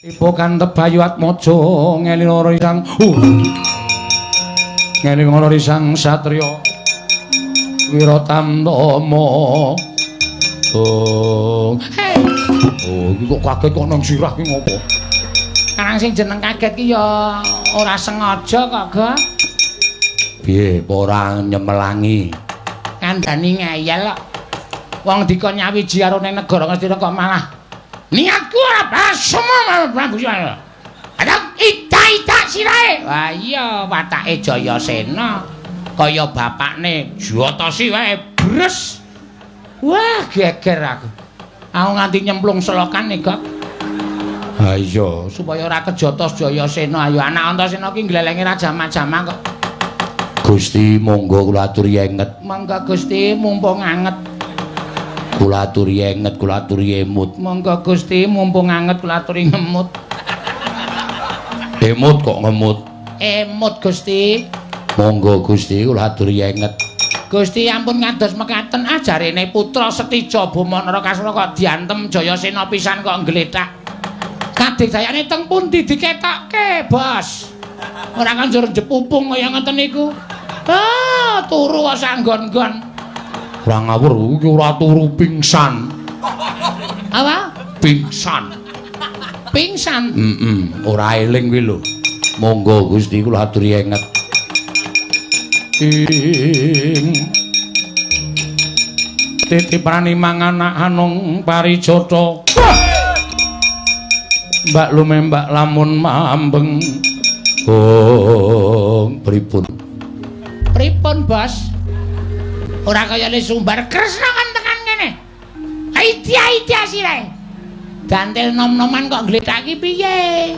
Ipo kantep Bayu Atmaja ngelinara risang ngelinara risang satriya Wiratamtama. Oh iki kok kaget kok nang sirah ki ngopo? Karang sing jeneng kaget ki ya ora sengaja kok, Ga. Piye ora nyemelangi? Kandhani ngeyel kok. Wong dikon nyawiji karo ning negara Ngastina kok malah niatku ora basma Prabu Jaya. Ada ita-ita sirahe. Wah iya watake Jayasena kaya bapakne Jatasi wae bres. Wah geger aku. Aku nganti nyemplung selokan nih, Gak. Ha iya, Supaya ora kejotos Jayasena. Ayo anak Antasena ki nglelengi Raja Majama kok. Gusti monggo kula aturi enget. Mangga Gusti mumpung anget. Kula aturi enget, kula aturi emut. Monggo Gusti mumpung anget kula aturi ngemut. Emut kok ngemut. Emut Gusti. Monggo Gusti kula aturi enget. Gusti ampun ngados mekaten ajarene putra Setija Bumanara Kasura kok diantem Jayasena pisan kok nggletak. Kadigdayane teng pundi diketokke, Bos? Ora kan njur jepupung kaya ngoten niku. Ah, turu sak nggon-nggon. Ora ngawur iki ora turu pingsan. Apa? Pingsan. Pingsan. Ora eling kuwi lho. Monggo Gusti kula aturi enget. Titiprani mangan anung parijata. Mbak lumembak lamun mambeng. Oh, pripun? Pripun, Bos? Ora kaya le sumbar Kresna kan tekan kene. Aiti-aiti sirahe. Gantil nom-noman kok ngletaki piye?